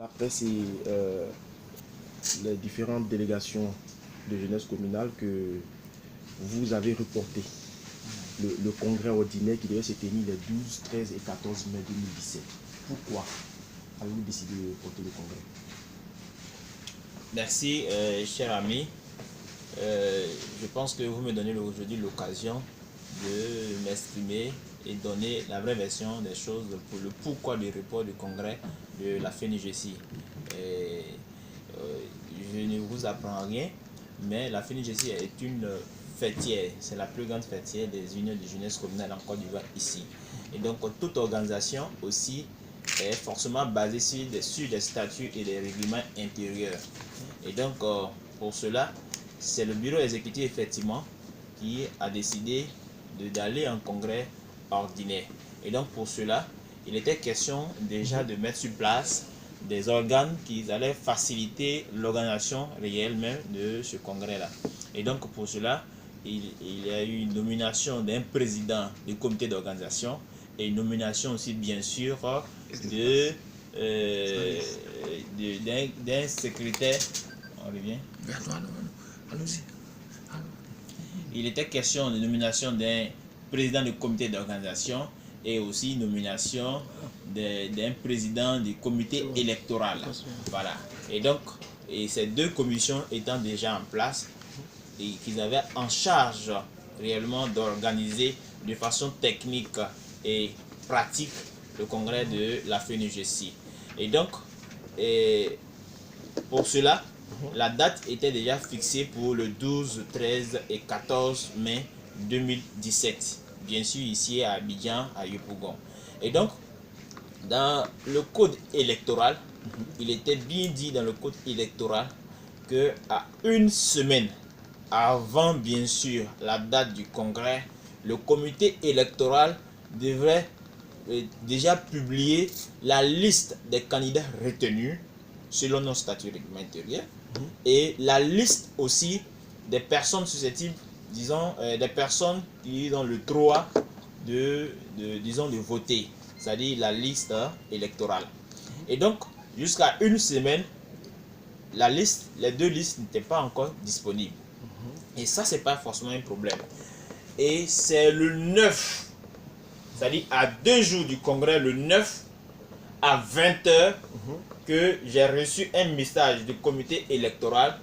Après, c'est les différentes délégations de jeunesse communale que vous avez reporté le congrès ordinaire qui devait se tenir les 12, 13 et 14 mai 2017. Pourquoi avez-vous décidé de reporter le congrès? Merci, cher ami. Je pense que vous me donnez aujourd'hui l'occasion de m'exprimer et donner la vraie version des choses pour le pourquoi du report du congrès de la FENIGESI. Je ne vous apprends rien, mais la FENIGESI est une fêtière, c'est la plus grande fêtière des unions de jeunesse communale en Côte d'Ivoire ici. Et donc toute organisation aussi est forcément basée sur des statuts et des règlements intérieurs. Et donc pour cela, c'est le bureau exécutif effectivement qui a décidé d'aller en congrès ordinaire. Et donc pour cela, il était question déjà de mettre sur place des organes qui allaient faciliter l'organisation réelle même de ce congrès-là. Et donc pour cela, il y a eu une nomination d'un président du comité d'organisation et une nomination aussi bien sûr d'un secrétaire. On revient. Il était question de nomination d'un président du comité d'organisation et aussi nomination d'un président du comité électoral. Voilà. Et donc, ces deux commissions étant déjà en place et qu'ils avaient en charge réellement d'organiser de façon technique et pratique le congrès de la FENIGESI. Et donc, pour cela, la date était déjà fixée pour le 12, 13 et 14 mai 2017. Bien sûr, ici à Abidjan, à Yopougon. Et donc, dans le code électoral, il était bien dit dans le code électoral que à une semaine avant, bien sûr, la date du congrès, le comité électoral devrait déjà publier la liste des candidats retenus selon nos statuts réglementaires et la liste aussi des personnes susceptibles, disons, des personnes qui ont le droit de voter, c'est-à-dire la liste électorale. Et donc, jusqu'à une semaine, les deux listes n'étaient pas encore disponibles. Et ça, c'est pas forcément un problème. Et c'est le 9, c'est-à-dire à 2 jours du congrès, le 9 à 20h, que j'ai reçu un message du comité électoral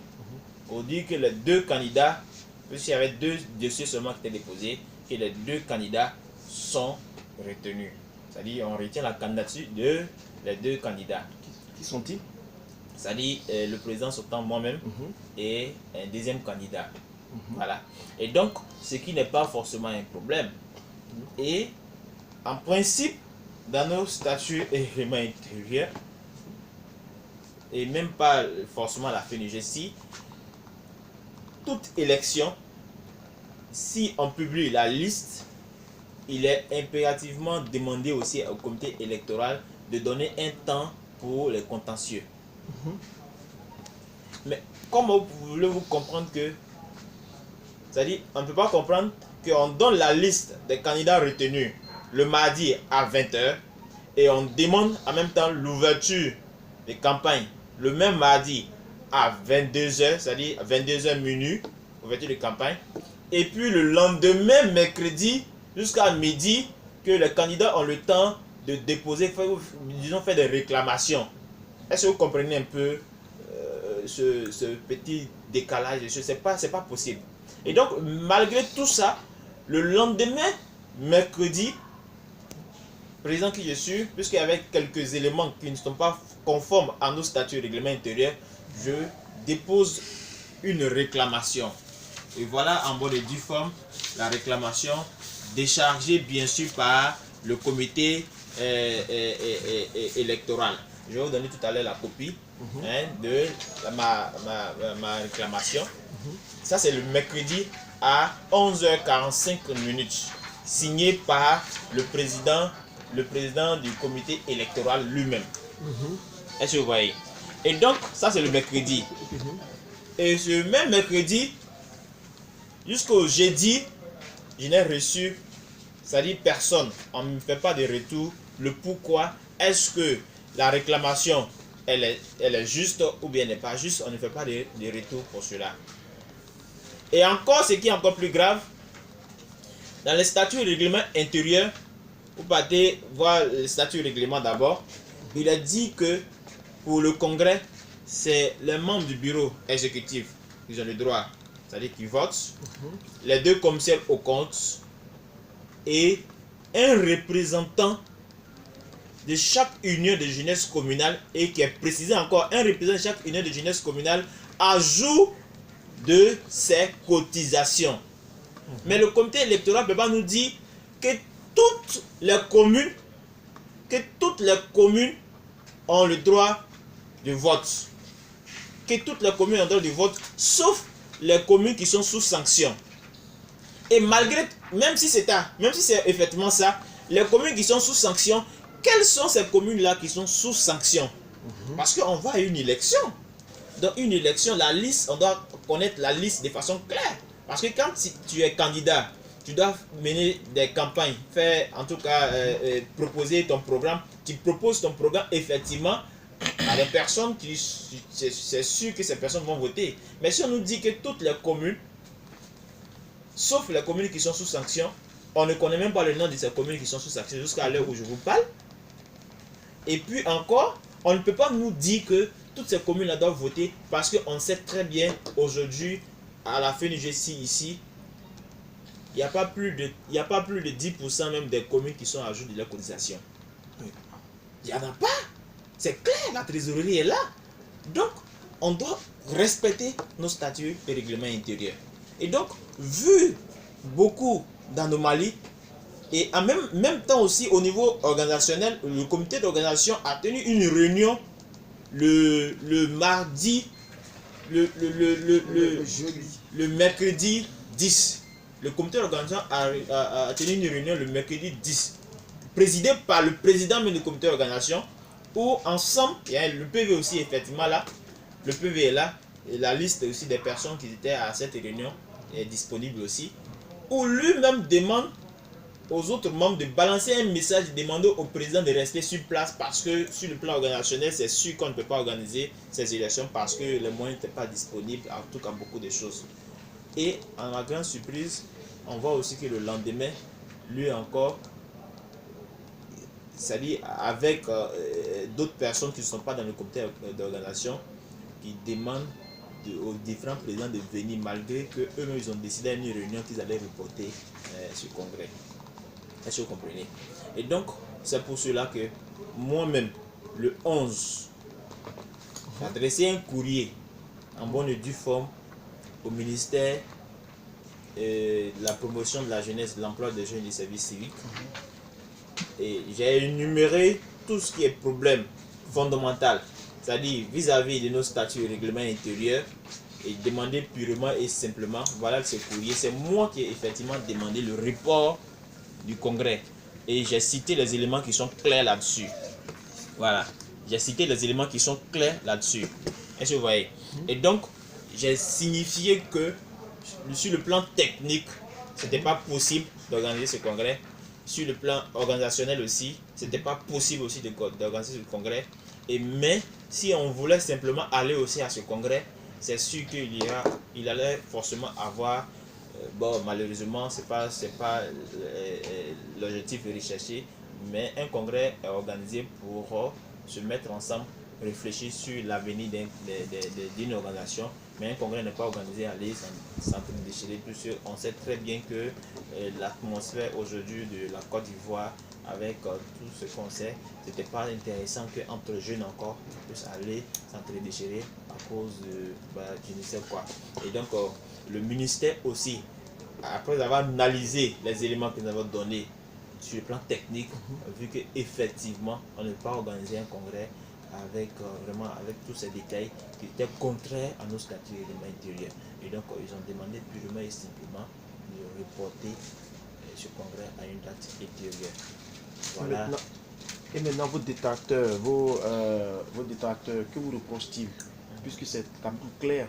pour dire que les deux candidats, puisqu'il y avait 2 dossiers seulement qui étaient déposés, que les 2 candidats sont retenus. C'est-à-dire on retient la candidature de les 2 candidats. Qui sont-ils? C'est-à-dire le président sortant, moi-même, et un deuxième candidat. Voilà. Et donc, ce qui n'est pas forcément un problème. Et en principe, dans nos statuts et règlements intérieurs, et même pas forcément la FENIGESI, toute élection, si on publie la liste, il est impérativement demandé aussi au comité électoral de donner un temps pour les contentieux. Mais comment voulez-vous comprendre que, c'est-à-dire, on ne peut pas comprendre qu'on donne la liste des candidats retenus le mardi à 20h et on demande en même temps l'ouverture des campagnes le même mardi à 22h, c'est-à-dire 22h minuit, ouverture de campagne, et puis le lendemain, mercredi, jusqu'à midi, que les candidats ont le temps de déposer, disons, faire des réclamations. Est-ce que vous comprenez un peu ce petit décalage? C'est pas possible. Et donc, malgré tout ça, le lendemain, mercredi, président qui je suis, puisqu'il y avait quelques éléments qui ne sont pas conformes à nos statuts et règlements intérieurs, je dépose une réclamation. Et voilà en bonne et due forme la réclamation déchargée bien sûr par le comité électoral. Je vais vous donner tout à l'heure la copie de ma réclamation. Ça c'est le mercredi à 11h45 minutes, signé par le président du comité électoral lui-même. Est-ce que vous voyez? Et donc, ça c'est le mercredi. Et ce même mercredi, jusqu'au jeudi, je n'ai reçu, c'est-à-dire personne. On ne me fait pas de retour. Le pourquoi est-ce que la réclamation elle est juste ou bien elle n'est pas juste, on ne fait pas de retour pour cela. Et encore, ce qui est encore plus grave, dans les statuts et règlements intérieurs, vous partez voir le statut et règlement d'abord, il a dit que pour le Congrès, c'est les membres du bureau exécutif qui ont le droit, c'est-à-dire qui votent, les 2 commissaires aux comptes et un représentant de chaque union de jeunesse communale, et qui est précisé encore, un représentant de chaque union de jeunesse communale ajout de ses cotisations. Mais le comité électoral ne peut pas nous dire que toutes les communes ont le droit de vote. Que toutes les communes ont le droit de vote, sauf les communes qui sont sous sanction. Et malgré, même si c'est effectivement ça, les communes qui sont sous sanction, quelles sont ces communes-là qui sont sous sanction? Parce qu'on va à une élection. Dans une élection, la liste, on doit connaître la liste de façon claire. Parce que quand tu es candidat, tu dois mener des campagnes, faire, en tout cas, proposer ton programme. Tu proposes ton programme effectivement à des personnes qui, c'est sûr que ces personnes vont voter. Mais si on nous dit que toutes les communes, sauf les communes qui sont sous sanction, on ne connaît même pas le nom de ces communes qui sont sous sanction jusqu'à l'heure où je vous parle. Et puis encore, on ne peut pas nous dire que toutes ces communes-là doivent voter, parce qu'on sait très bien aujourd'hui, à la fin du GC ici, il n'y a pas plus de 10% même des communes qui sont à jour de leur cotisation. Il n'y en a pas. C'est clair, la trésorerie est là. Donc, on doit respecter nos statuts et règlements intérieurs. Et donc, vu beaucoup d'anomalies, et en même temps aussi au niveau organisationnel, le comité d'organisation a tenu une réunion le mardi, le mercredi 10. Le comité d'organisation a tenu une réunion le mercredi 10, présidé par le président même du comité d'organisation, où ensemble, il y a le PV aussi effectivement là, le PV est là, et la liste aussi des personnes qui étaient à cette réunion est disponible aussi, où lui-même demande aux autres membres de balancer un message, de demander au président de rester sur place, parce que sur le plan organisationnel, c'est sûr qu'on ne peut pas organiser ces élections parce que les moyens n'étaient pas disponibles, en tout cas beaucoup de choses. Et à ma grande surprise, on voit aussi que le lendemain, lui encore, c'est-à-dire avec d'autres personnes qui ne sont pas dans le comité d'organisation, qui demandent aux différents présidents de venir, malgré qu'eux-mêmes ils ont décidé à une réunion qu'ils allaient reporter ce congrès. Est-ce que vous comprenez? Et donc, c'est pour cela que moi-même, le 11, j'ai adressé un courrier en bonne et due forme au ministère de la promotion de la jeunesse, de l'emploi des jeunes et des services civiques. Et j'ai énuméré tout ce qui est problème fondamental, c'est-à-dire vis-à-vis de nos statuts et règlements intérieurs, et demander purement et simplement, voilà ce courrier. C'est moi qui ai effectivement demandé le report du congrès, et j'ai cité les éléments qui sont clairs là-dessus. Voilà, j'ai cité les éléments qui sont clairs là-dessus. Est-ce que vous voyez? Et donc, j'ai signifié que sur le plan technique, c'était pas possible d'organiser ce congrès. Sur le plan organisationnel aussi, c'était pas possible aussi d'organiser ce congrès. Mais si on voulait simplement aller aussi à ce congrès, c'est sûr qu'il allait forcément avoir bon, malheureusement, c'est pas l'objectif recherché, mais un congrès est organisé pour se mettre ensemble, réfléchir sur l'avenir d'une organisation. Mais un congrès n'est pas organisé à aller s'entre-déchirer, puisqu'on sait très bien que l'atmosphère aujourd'hui de la Côte d'Ivoire, avec tout ce qu'on sait, c'était pas intéressant qu'entre jeunes encore, on puisse aller s'entre-déchirer à cause de je ne sais quoi. Et donc, le ministère aussi, après avoir analysé les éléments que nous avons donnés sur le plan technique, vu qu'effectivement, on ne peut pas organiser un congrès avec vraiment avec tous ces détails qui étaient contraires à nos statuts et règlements intérieurs. Et donc, ils ont demandé purement et simplement de reporter ce congrès à une date ultérieure. Voilà. Et maintenant, vos détracteurs, que vous reprochent-ils? Puisque c'est quand même clair,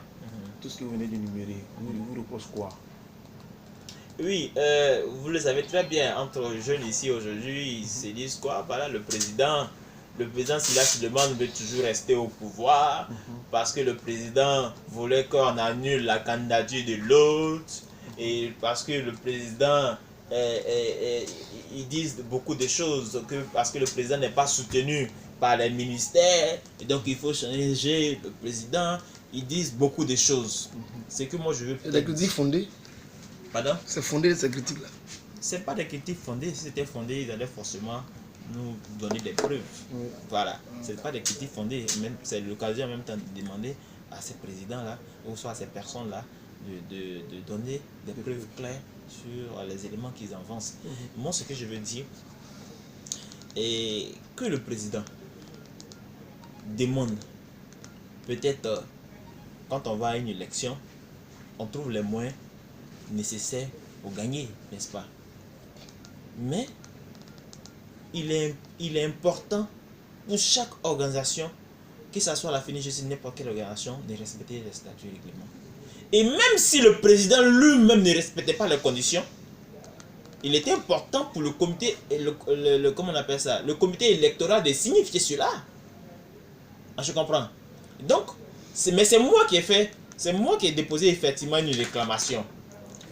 tout ce que vous venez d'énumérer, vous reproche quoi? Oui, vous le savez très bien, entre jeunes ici aujourd'hui, ils se disent quoi? Voilà, le président, le président Sylla Suleiman veut toujours rester au pouvoir parce que le président voulait qu'on annule la candidature de l'autre et parce que le président ils disent beaucoup de choses parce que le président n'est pas soutenu par les ministères et donc il faut changer le président. Ils disent beaucoup de choses. C'est que moi je veux. C'est des critiques fondées. Pardon? C'est fondé ces critiques-là. C'est pas des critiques fondées. Si c'était fondé, ils allaient forcément nous donner des preuves. Oui. Voilà. C'est pas des critiques fondées. C'est l'occasion en même temps de demander à ces présidents-là, ou soit à ces personnes-là, de donner des preuves claires sur les éléments qu'ils avancent. Moi, ce que je veux dire est que le président demande, peut-être quand on va à une élection, on trouve les moyens nécessaires pour gagner, n'est-ce pas? Mais il est important pour chaque organisation, que ce soit la FENIGESI, n'importe quelle organisation, de respecter les statuts et règlements. Et même si le président lui-même ne respectait pas les conditions, il était important pour le comité, comment on appelle ça, le comité électoral de signifier cela. Je comprends. Donc, mais c'est moi qui ai fait, c'est moi qui ai déposé effectivement une réclamation.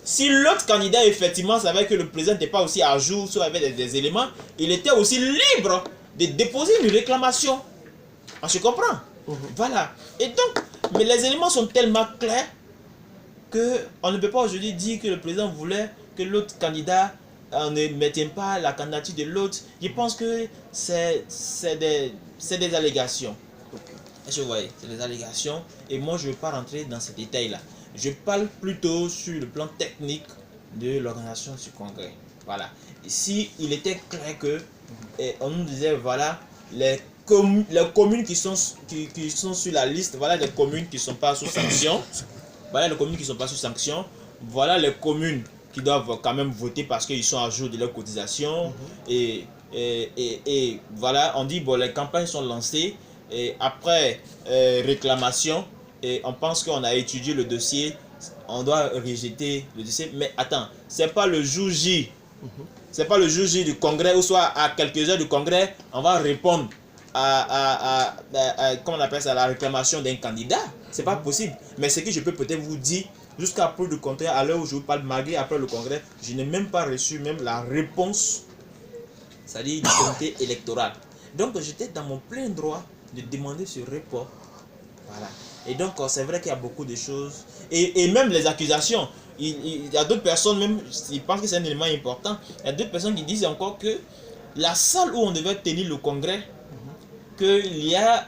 Si l'autre candidat effectivement savait que le président n'était pas aussi à jour, soit avec des éléments, il était aussi libre de déposer une réclamation. Je comprends. Voilà. Et donc, mais les éléments sont tellement clairs qu'on ne peut pas aujourd'hui dire que le président voulait que l'autre candidat ne mette pas la candidature de l'autre. Je pense que c'est des allégations. Je vois, c'est des allégations. Et moi, je ne veux pas rentrer dans ces détails-là. Je parle plutôt sur le plan technique de l'organisation du congrès. Voilà. Ici, il était clair que on nous disait, voilà, les communes qui sont sur la liste, voilà les communes qui ne sont pas sous sanction. Voilà les communes qui ne sont pas sous sanction. Voilà les communes qui doivent quand même voter parce qu'ils sont à jour de leur cotisation. Et voilà, on dit, bon, les campagnes sont lancées. Et après réclamation, et on pense qu'on a étudié le dossier, on doit rejeter le dossier. Mais attends, c'est pas le jour J. C'est pas le jour J du congrès, ou soit à quelques heures du congrès, on va répondre à comment on appelle ça, la réclamation d'un candidat. C'est pas possible. Mais ce que je peux peut-être vous dire, jusqu'à preuve du contraire, à l'heure où je vous parle, malgré après le congrès, je n'ai même pas reçu même la réponse, c'est-à-dire du comité électoral. Donc j'étais dans mon plein droit de demander ce report. Voilà. Et donc c'est vrai qu'il y a beaucoup de choses. Et même les accusations. Il y a d'autres personnes, même, ils pensent que c'est un élément important. Il y a d'autres personnes qui disent encore que la salle où on devait tenir le congrès, qu'il y a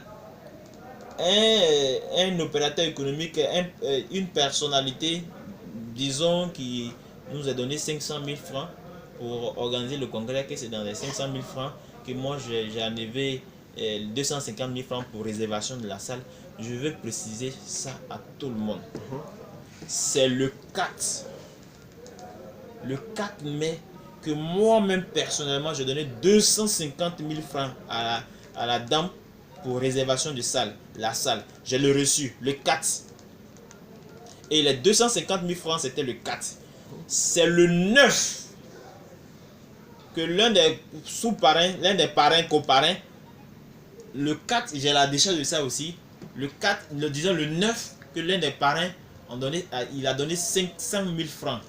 un opérateur économique, une personnalité, disons, qui nous a donné 500 000 francs pour organiser le congrès, que c'est dans les 500 000 francs que moi j'ai enlevé 250 000 francs pour réservation de la salle. Je veux préciser ça à tout le monde. C'est le 4 mai que moi-même personnellement j'ai donné 250 000 francs à la dame pour réservation de salle, la salle. Je l'ai reçu le 4. Et les 250 000 francs c'était le 4. C'est le 9 que l'un des sous-parrains, l'un des parrains coparrains, le 4, j'ai la décharge de ça aussi. Le 4, disons le 9, que l'un des parrains il a donné 500 000 francs.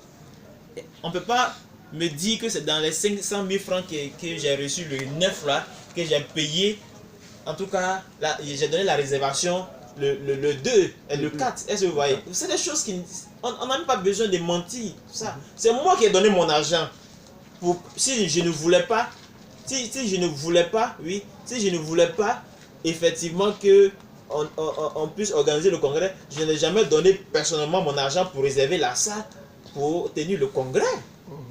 Et on ne peut pas me dire que c'est dans les 500 000 francs que j'ai reçu le 9 là, que j'ai payé. En tout cas, j'ai donné la réservation le 2 et le 4. Est-ce que vous voyez? C'est des choses qui... On n'a même pas besoin de mentir. C'est moi qui ai donné mon argent. Si je ne voulais pas, si je ne voulais pas, oui, si je ne voulais pas effectivement que on puisse organiser le congrès, je n'ai jamais donné personnellement mon argent pour réserver la salle pour tenir le congrès.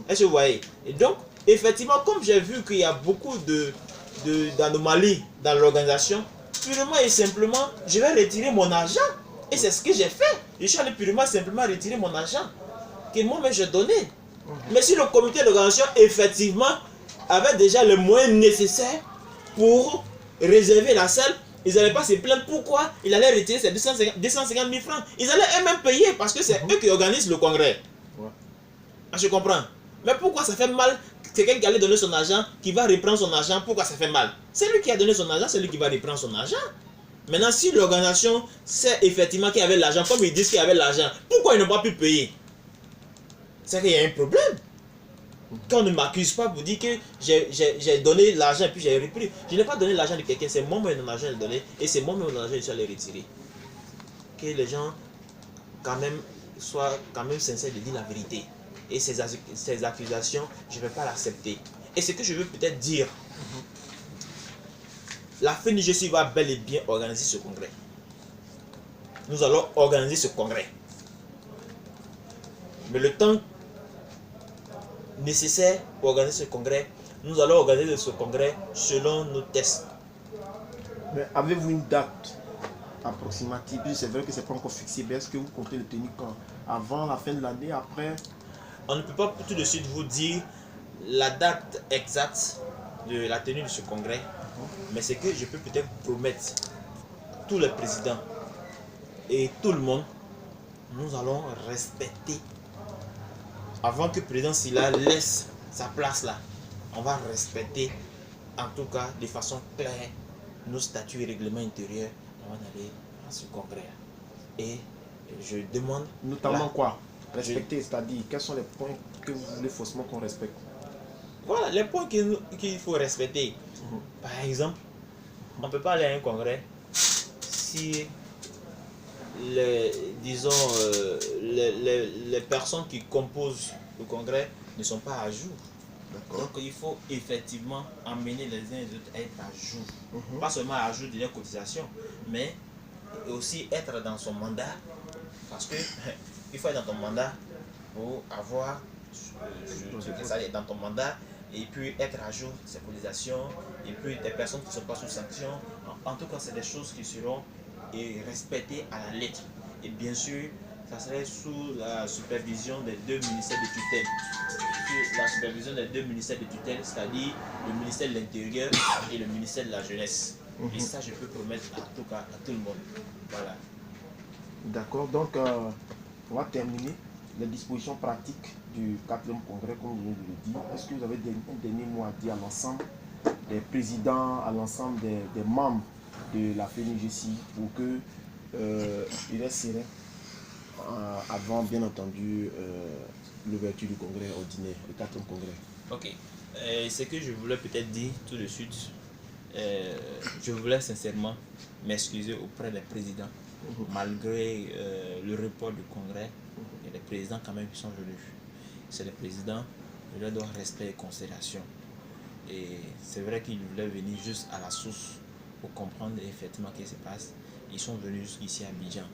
Est-ce que vous voyez? Et donc, effectivement, comme j'ai vu qu'il y a beaucoup d'anomalies dans l'organisation, purement et simplement, je vais retirer mon argent. Et c'est ce que j'ai fait. Je suis allé purement et simplement retirer mon argent que moi-même j'ai donné. Mais si le comité d'organisation, effectivement, avait déjà les moyens nécessaires pour réserver la salle, ils n'allaient pas se plaindre. Pourquoi il allait retirer ces 250 000 francs? Ils allaient eux-mêmes payer parce que c'est eux qui organisent le congrès. Je comprends. Mais pourquoi ça fait mal quelqu'un qui allait donner son argent, qui va reprendre son argent, pourquoi ça fait mal? C'est lui qui a donné son argent, c'est lui qui va reprendre son argent. Maintenant, si l'organisation sait effectivement qu'il y avait l'argent, comme ils disent qu'il y avait l'argent, pourquoi ils n'ont pas pu payer? C'est qu'il y a un problème. Quand on ne m'accuse pas pour dire que j'ai donné l'argent et puis j'ai repris. Je n'ai pas donné l'argent de quelqu'un, c'est moi-même mon argent que j'ai donné et c'est moi-même mon argent que je suis allé retirer. Que les gens quand même soient quand même sincères de dire la vérité. Et ces accusations, je ne vais pas l'accepter. Et ce que je veux peut-être dire, la FENIGESI va bel et bien organiser ce congrès. Nous allons organiser ce congrès. Mais le temps nécessaire pour organiser ce congrès, nous allons organiser ce congrès selon nos tests. Mais avez-vous une date approximative? C'est vrai que ce n'est pas encore fixé, mais est-ce que vous comptez le tenir quand? Avant la fin de l'année, après? On ne peut pas tout de suite vous dire la date exacte de la tenue de ce congrès, mais c'est que je peux peut-être promettre tous les présidents et tout le monde, nous allons respecter. Avant que le président Sylla laisse sa place là, on va respecter en tout cas de façon claire nos statuts et règlements intérieurs avant d'aller à ce congrès. Et je demande... Notamment quoi? Respecter, c'est-à-dire quels sont les points que vous voulez faussement qu'on respecte? Voilà, les points qu'il faut respecter. Par exemple, on ne peut pas aller à un congrès si disons, les personnes qui composent le congrès ne sont pas à jour. Donc il faut effectivement amener les uns et les autres à être à jour. Pas seulement à jour de leurs cotisations, mais aussi être dans son mandat. Parce que il faut être dans ton mandat pour avoir dans ton mandat et puis être à jour de ses cotisations et puis des personnes qui ne sont pas sous sanction. En tout cas, c'est des choses qui seront respectées à la lettre. Et bien sûr, ça serait sous la supervision des deux ministères de tutelle. Sous la supervision des deux ministères de tutelle, c'est-à-dire le ministère de l'Intérieur et le ministère de la Jeunesse. Et ça, je peux promettre en tout cas à tout le monde. Voilà. D'accord, donc on va terminer les dispositions pratiques du 4e congrès, comme je viens de le dire. Est-ce que vous avez un dernier mot à dire à l'ensemble des présidents, à l'ensemble des membres de la FENIGESI pour que il reste serein avant, bien entendu, l'ouverture du congrès ordinaire, le 4e congrès? Ok. Ce que je voulais peut-être dire tout de suite, je voulais sincèrement m'excuser auprès des présidents. Malgré le report du congrès, il y a des présidents quand même qui sont venus. C'est les présidents, je leur dois respect et considération. Et c'est vrai qu'ils voulaient venir juste à la source pour comprendre effectivement ce qui se passe. Ils sont venus jusqu'ici à Abidjan.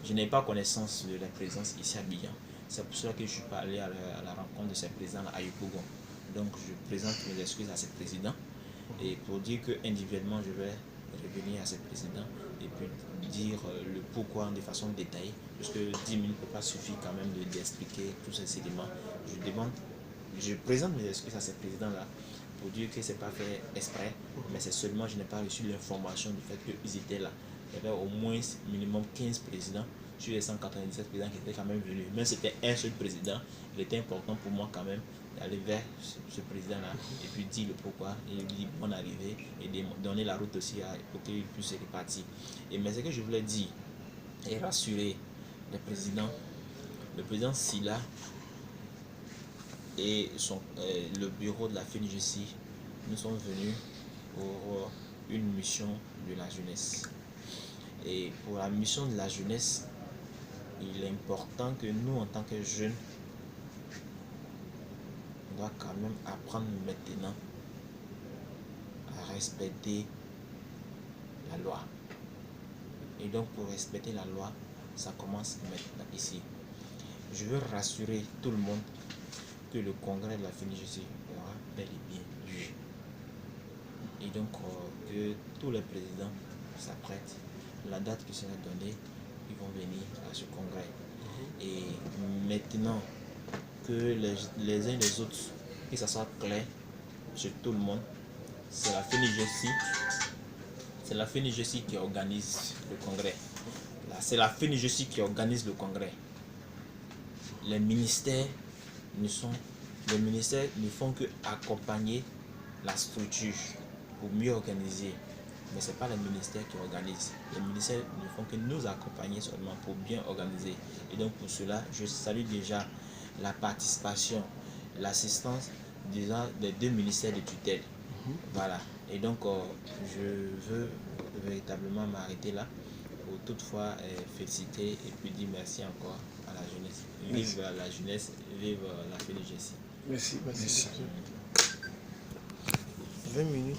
Je n'ai pas connaissance de la présence ici à Abidjan. C'est pour cela que je ne suis pas allé à la rencontre de ces présidents à Yopougon. Donc je présente mes excuses à ces présidents. Et pour dire que individuellement je vais revenir à ces présidents et puis dire le pourquoi de façon détaillée, parce que 10 minutes ne peut pas suffire quand même d'expliquer tous ces éléments. Je présente mes excuses à ces présidents-là pour dire que ce n'est pas fait exprès, mais c'est seulement je n'ai pas reçu l'information du fait qu'ils étaient là. Il y avait au moins minimum 15 présidents sur les 197 présidents qui étaient quand même venus. Même si c'était un seul président, il était important pour moi quand même d'aller vers ce président-là et puis dire le pourquoi et lui dire bonne arrivée et de donner la route aussi pour qu'il puisse repartir. Mais ce que je voulais dire et rassurer les présidents, le président Sylla et le bureau de la FENIGESI, nous sommes venus pour une mission de la jeunesse. Et pour la mission de la jeunesse, il est important que nous, en tant que jeunes, on doit quand même apprendre maintenant à respecter la loi. Et donc pour respecter la loi, ça commence maintenant ici. Je veux rassurer tout le monde que le congrès de la FENIGESI aura bel et bien lieu. Et donc que tous les présidents s'apprêtent. La date qui sera donnée, ils vont venir à ce congrès. Et maintenant que les uns et les autres, que ça soit clair chez tout le monde, c'est la FENIGESI. C'est la FENIGESI qui organise le congrès. C'est la FENIGESI qui organise le congrès. Les ministères ne sont les ministères ne font que accompagner la structure pour mieux organiser. Mais ce n'est pas les ministères qui organisent. Les ministères ne font que nous accompagner seulement pour bien organiser. Et donc pour cela, je salue déjà la participation, l'assistance des 2 ministères de tutelle. Voilà. Et donc je veux véritablement m'arrêter là pour toutefois féliciter et puis dire merci encore à la jeunesse. Vive la jeunesse, vive la FEDEGESI. Merci. 20 minutes.